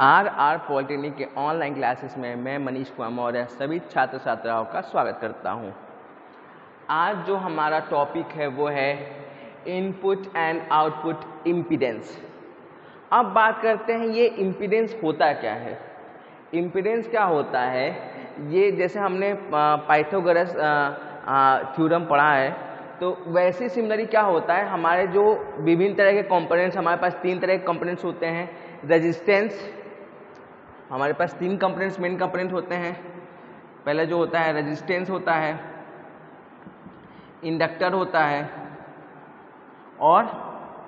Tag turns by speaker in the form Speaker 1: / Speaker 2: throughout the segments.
Speaker 1: Are polytechnic के online classes में मैं मनीष कुमार मौर्य सभी छात्र छात्राओं का स्वागत करता हूं। आज जो हमारा टॉपिक है वो है इनपुट एंड आउटपुट इम्पीडेंस। अब बात करते हैं ये इम्पीडेंस होता क्या है। इम्पीडेंस क्या होता है, ये जैसे हमने पाइथागोरस थ्योरम पढ़ा है, तो वैसे सिमिलरली क्या होता है, हमारे जो विभिन्न तरह के कंपोनेंट्स, हमारे पास तीन तरह के कंपोनेंट्स होते हैं। रेजिस्टेंस, हमारे पास तीन कंपोनेंट्स मेन कंपोनेंट होते हैं। पहला जो होता है रेजिस्टेंस होता है, इंडक्टर होता है और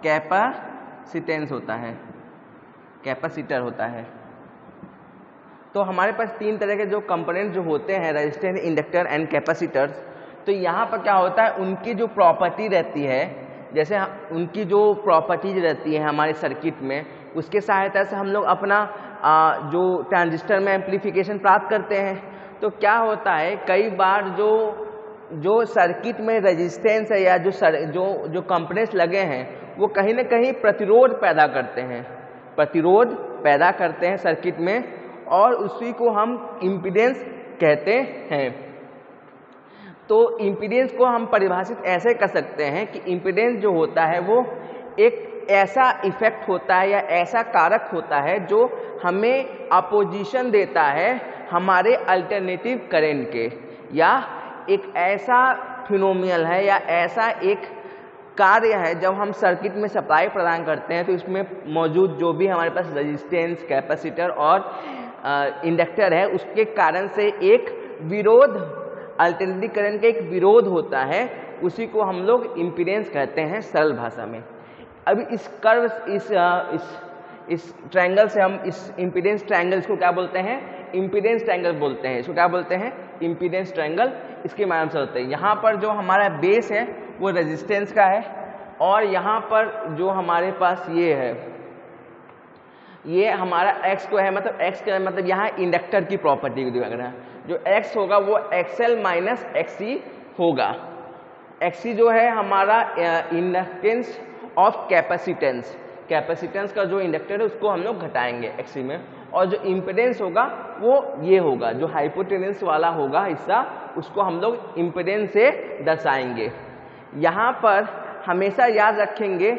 Speaker 1: कैपेसिटेंस होता है, कैपेसिटर होता है। तो हमारे पास तीन तरह के जो कंपोनेंट जो होते हैं, रेजिस्टेंस, इंडक्टर एंड कैपेसिटर्स। तो यहाँ पर क्या होता है, उनकी जो प्रॉपर्टी रहती है, जैसे उनकी जो प्रॉपर्टीज रहती है हमारे सर्किट में, उसके सहायता से हम लोग अपना जो ट्रांजिस्टर में एम्प्लीफिकेशन प्राप्त करते हैं। तो क्या होता है, कई बार जो सर्किट में रेजिस्टेंस है या जो कंपोनेंट्स लगे हैं वो कहीं ना कहीं प्रतिरोध पैदा करते हैं, प्रतिरोध पैदा करते हैं सर्किट में, और उसी को हम इम्पीडेंस कहते हैं। तो इम्पीडेंस को हम परिभाषित ऐसे कर सकते हैं कि इम्पीडेंस जो होता है वो एक ऐसा इफेक्ट होता है या ऐसा कारक होता है जो हमें अपोजिशन देता है हमारे अल्टरनेटिव करंट के, या एक ऐसा फिनोमिनल है या ऐसा एक कार्य है जब हम सर्किट में सप्लाई प्रदान करते हैं तो इसमें मौजूद जो भी हमारे पास रेजिस्टेंस, कैपेसिटर और इंडक्टर है, उसके कारण से एक विरोध, अल्टरनेटिव करंट का एक विरोध होता है, उसी को हम लोग इम्पीडेंस कहते हैं सरल भाषा में। अभी इस कर्व, इस ट्रायंगल से हम इस इम्पीडेंस ट्रायंगल, इसको क्या बोलते हैं, इम्पीडेंस ट्रायंगल बोलते हैं। इसको क्या बोलते हैं, इम्पीडेंस ट्रायंगल। इसके माध्यम से होते हैं। यहाँ पर जो हमारा बेस है वो रेजिस्टेंस का है, और यहाँ पर जो हमारे पास ये है, ये हमारा x को है, मतलब x का मतलब यहाँ इंडक्टर की प्रॉपर्टी को दिखा रहा है। जो x होगा वो XL माइनस XC होगा। XC जो है हमारा इंडक्टेंस ऑफ कैपेसिटेंस, कैपेसिटेंस का जो इंडक्टर है उसको हम लोग घटाएंगे XC में, और जो इम्पीडेंस होगा वो ये होगा, जो हाइपोटेन्यूस वाला होगा हिस्सा, उसको हम लोग इम्पीडेंस से दर्शाएंगे। यहाँ पर हमेशा याद रखेंगे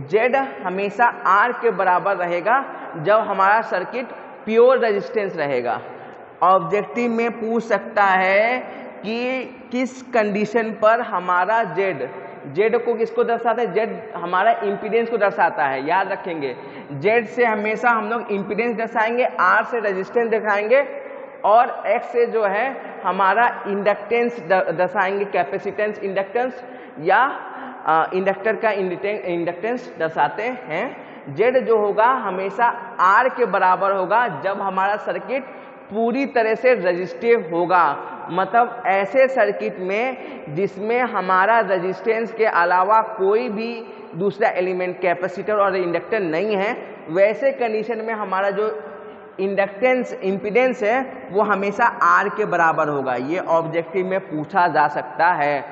Speaker 1: Z हमेशा R के बराबर रहेगा जब हमारा सर्किट प्योर रेजिस्टेंस रहेगा। ऑब्जेक्टिव में पूछ सकता है कि किस कंडीशन पर हमारा Z को किसको दर्शाता है, Z हमारा इम्पीडेंस को दर्शाता है। याद रखेंगे Z से हमेशा हम लोग इम्पीडेंस दर्शाएंगे, R से रेजिस्टेंस दिखाएंगे, और X से जो है हमारा इंडक्टेंस दर्शाएंगे, कैपेसिटेंस, इंडक्टेंस, या इंडक्टर का इंडक्टेंस दर्शाते हैं। Z जो होगा हमेशा R के बराबर होगा जब हमारा सर्किट पूरी तरह से रेजिस्टिव होगा, मतलब ऐसे सर्किट में जिसमें हमारा रेजिस्टेंस के अलावा कोई भी दूसरा एलिमेंट, कैपेसिटर और इंडक्टर नहीं है, वैसे कंडीशन में हमारा जो इंडक्टेंस, इम्पीडेंस है वो हमेशा R के बराबर होगा। ये ऑब्जेक्टिव में पूछा जा सकता है।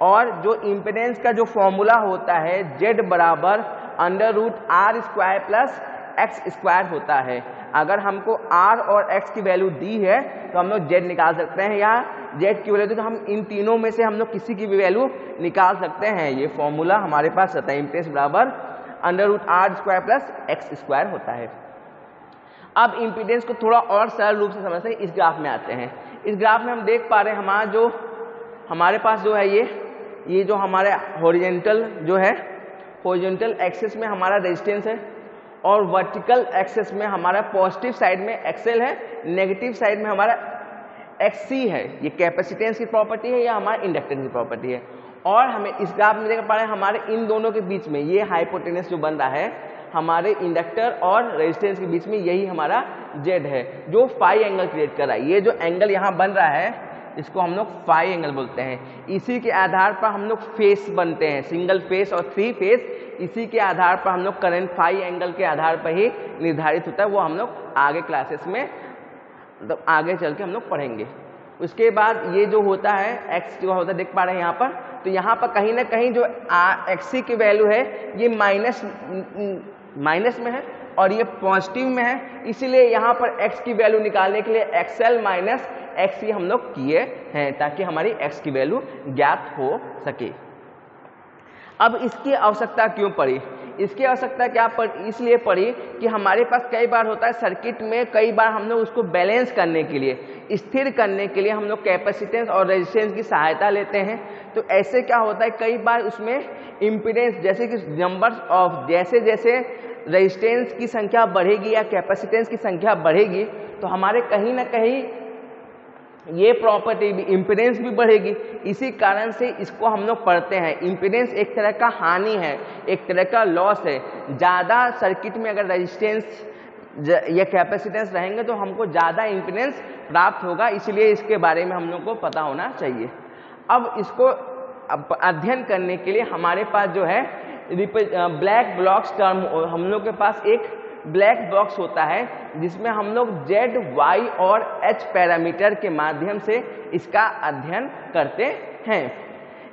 Speaker 1: और जो इम्पीडेंस का जो फॉर्मूला होता है, Z बराबर √R² प्लस X² होता है। अगर हमको R और X की वैल्यू दी है तो हम लोग Z निकाल सकते हैं, या Z की वैल्यू दी तो हम इन तीनों में से हम लोग किसी की भी वैल्यू निकाल सकते हैं। ये फॉर्मूला हमारे पास रहता है, इम्पीडेंस बराबर √R² प्लस X² होता है। अब इम्पीडेंस को थोड़ा और सरल रूप से समझते हैं, इस ग्राफ में आते हैं। इस ग्राफ में हम देख पा रहे हैं हमारे पास जो है ये जो हमारे हॉरिजॉन्टल जो है, हॉरिजॉन्टल एक्सिस में हमारा रेजिस्टेंस है, और वर्टिकल एक्सिस में हमारा पॉजिटिव साइड में XL है, नेगेटिव साइड में हमारा XC है। ये कैपेसिटेंस की प्रॉपर्टी है या हमारा इंडक्टेंस की प्रॉपर्टी है। और हमें इस ग्राफ में देख पा रहे हैं हमारे इन दोनों के बीच में ये हाइपोटेन्यूस जो बन रहा है, हमारे इंडक्टर और रेजिस्टेंस के बीच में, यही हमारा Z है जो फाई एंगल क्रिएट कर रहा है। ये जो एंगल यहाँ बन रहा है इसको हम लोग फाई एंगल बोलते हैं। इसी के आधार पर हम लोग फेस बनते हैं, सिंगल फेस और थ्री फेस। इसी के आधार पर हम लोग करंट फाई एंगल के आधार पर ही निर्धारित होता है। वो हम लोग आगे क्लासेस में, मतलब आगे चल के हम लोग पढ़ेंगे। उसके बाद ये जो होता है X जो होता है देख पा रहे हैं यहाँ पर, तो यहाँ पर कहीं ना कहीं जो XC की वैल्यू है ये माइनस में है, और ये पॉजिटिव में है, इसीलिए यहाँ पर x की वैल्यू निकालने के लिए XL माइनस XC हम लोग किए हैं ताकि हमारी x की वैल्यू ज्ञात हो सके। अब इसकी आवश्यकता क्यों पड़ी? इसकी आवश्यकता क्या इसलिए पड़ी कि हमारे पास कई बार होता है सर्किट में, कई बार हम लोग उसको बैलेंस करने के लिए, स्थिर करने के लिए हम लोग कैपेसिटेंस और रेजिस्टेंस की सहायता लेते हैं। तो ऐसे क्या होता है, कई बार उसमें इम्पीडेंस जैसे कि नंबर्स ऑफ जैसे जैसे रेजिस्टेंस की संख्या बढ़ेगी या कैपेसिटेंस की संख्या बढ़ेगी तो हमारे कहीं ना कहीं ये प्रॉपर्टी भी इम्पीडेंस भी बढ़ेगी। इसी कारण से इसको हम लोग पढ़ते हैं। इम्पीडेंस एक तरह का हानि है, एक तरह का लॉस है। ज़्यादा सर्किट में अगर रेजिस्टेंस या कैपेसिटेंस रहेंगे तो हमको ज़्यादा इम्पीडेंस प्राप्त होगा, इसलिए इसके बारे में हम लोग को पता होना चाहिए। अब इसको अध्ययन करने के लिए हमारे पास जो है ब्लैक बॉक्स टर्म, हम लोग के पास एक ब्लैक बॉक्स होता है जिसमें हम लोग Z, Y और H पैरामीटर के माध्यम से इसका अध्ययन करते हैं।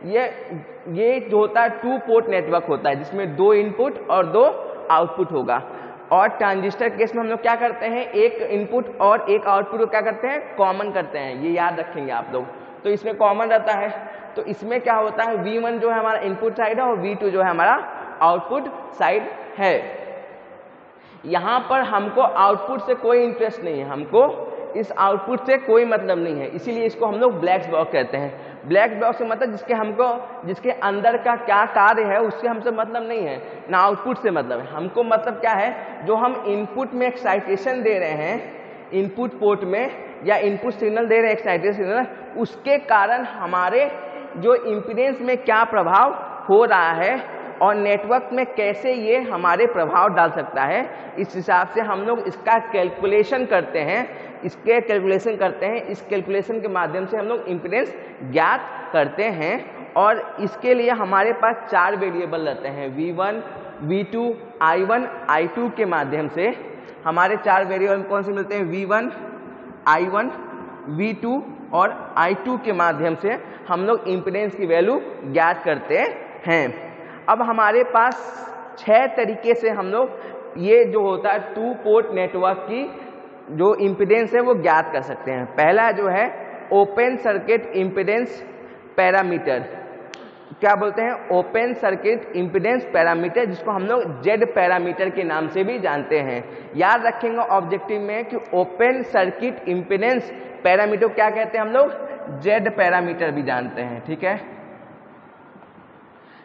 Speaker 1: ये जो होता है 2 पोर्ट नेटवर्क होता है जिसमें 2 इनपुट और 2 आउटपुट होगा। और ट्रांजिस्टर केस में हम लोग क्या करते हैं, एक इनपुट और एक आउटपुट को क्या करते हैं, कॉमन करते हैं। ये याद रखेंगे आप लोग। तो इसमें कॉमन रहता है, तो इसमें क्या होता है, V1 जो है हमारा इनपुट साइड है और V2 जो है हमारा आउटपुट साइड है। यहाँ पर हमको आउटपुट से कोई इंटरेस्ट नहीं है, हमको इस आउटपुट से कोई मतलब नहीं है, इसीलिए इसको हम लोग ब्लैक बॉक्स कहते हैं। ब्लैक बॉक्स से मतलब जिसके अंदर का क्या कार्य है उससे हमसे मतलब नहीं है, ना आउटपुट से मतलब है। हमको मतलब क्या है, जो हम इनपुट में एक्साइटेशन दे रहे हैं, इनपुट पोर्ट में या इनपुट सिग्नल दे रहे हैं एक्साइटेशन सिग्नल, उसके कारण हमारे जो इम्पीडेंस में क्या प्रभाव हो रहा है और नेटवर्क में कैसे ये हमारे प्रभाव डाल सकता है, इस हिसाब से हम लोग इसका कैलकुलेशन करते हैं। इस कैलकुलेशन के माध्यम से हम लोग इम्पीडेंस ज्ञात करते हैं। और इसके लिए हमारे पास 4 वेरिएबल रहते हैं, V1, V2, I1, I2 के माध्यम से हमारे 4 वेरिएबल कौन से मिलते हैं, V1, I1, V2 और I2 के माध्यम से हम लोग इम्पीडेंस की वैल्यू ज्ञात करते हैं। अब हमारे पास 6 तरीके से हम लोग ये जो होता है 2 पोर्ट नेटवर्क की जो इम्पीडेंस है वो ज्ञात कर सकते हैं। पहला जो है ओपन सर्किट इम्पीडेंस पैरामीटर, क्या बोलते हैं, ओपन सर्किट इम्पीडेंस पैरामीटर, जिसको हम लोग Z पैरामीटर के नाम से भी जानते हैं। याद रखेंगे ऑब्जेक्टिव में कि ओपन सर्किट इम्पीडेंस पैरामीटर क्या कहते हैं, हम लोग Z पैरामीटर भी जानते हैं। ठीक है,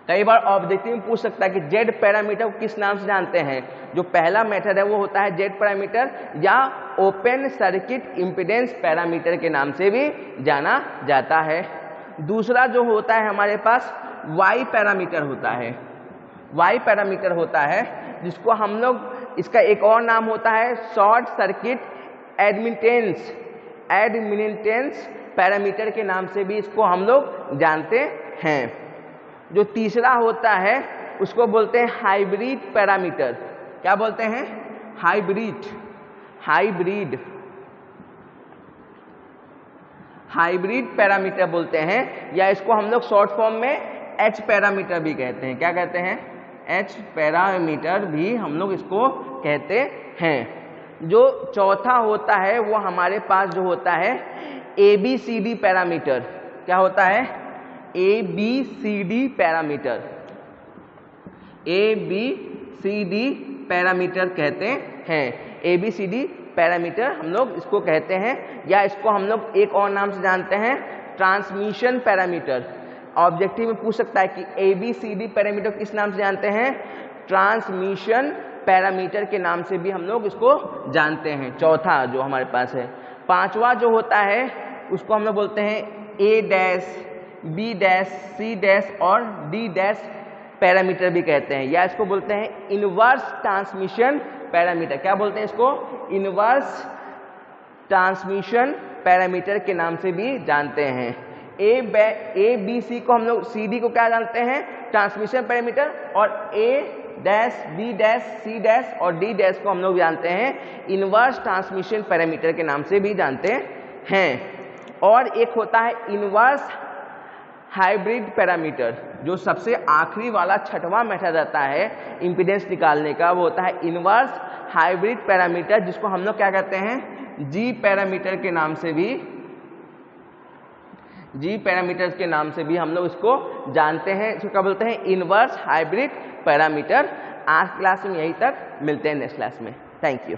Speaker 1: कई बार ऑब्जेक्टिव में पूछ सकता है कि Z पैरामीटर को किस नाम से जानते हैं। जो पहला मेथड है वो होता है Z पैरामीटर या ओपन सर्किट इम्पीडेंस पैरामीटर के नाम से भी जाना जाता है। दूसरा जो होता है हमारे पास Y पैरामीटर होता है। Y पैरामीटर होता है जिसको हम लोग, इसका एक और नाम होता है शॉर्ट सर्किट एडमिटेंस पैरामीटर के नाम से भी इसको हम लोग जानते हैं। जो तीसरा होता है उसको बोलते हैं हाइब्रिड पैरामीटर। क्या बोलते हैं, हाइब्रिड पैरामीटर बोलते हैं, या इसको हम लोग शॉर्ट फॉर्म में H पैरामीटर भी कहते हैं। क्या कहते हैं, H पैरामीटर भी हम लोग इसको कहते हैं। जो चौथा होता है वो हमारे पास जो होता है ABCD पैरामीटर। क्या होता है, ABCD पैरामीटर, ABCD पैरामीटर कहते हैं। ABCD पैरामीटर हम लोग इसको कहते हैं, या इसको हम लोग एक और नाम से जानते हैं ट्रांसमिशन पैरामीटर। ऑब्जेक्टिव में पूछ सकता है कि ABCD पैरामीटर किस नाम से जानते हैं, ट्रांसमिशन पैरामीटर के नाम से भी हम लोग इसको जानते हैं। चौथा जो हमारे पास है। पांचवा जो होता है उसको हम लोग बोलते हैं A', B', C' और D' पैरामीटर भी कहते हैं, या इसको बोलते हैं इनवर्स ट्रांसमिशन पैरामीटर। क्या बोलते हैं इसको, इनवर्स ट्रांसमिशन पैरामीटर के नाम से भी जानते हैं। A, B, C को हम लोग, CD को क्या जानते हैं, ट्रांसमिशन पैरामीटर, और A', B', C' और D' को हम लोग जानते हैं इनवर्स ट्रांसमिशन पैरामीटर के नाम से भी जानते हैं। और एक होता है इनवर्स हाइब्रिड पैरामीटर, जो सबसे आखिरी वाला छठवां मेथड रहता है इम्पीडेंस निकालने का, वो होता है इनवर्स हाइब्रिड पैरामीटर, जिसको हम लोग क्या कहते हैं, जी पैरामीटर के नाम से भी, जी पैरामीटर के नाम से भी हम लोग इसको जानते हैं। इसको क्या बोलते हैं, इनवर्स हाइब्रिड पैरामीटर। आज क्लास में यहीं तक, मिलते हैं नेक्स्ट क्लास में। Thank you.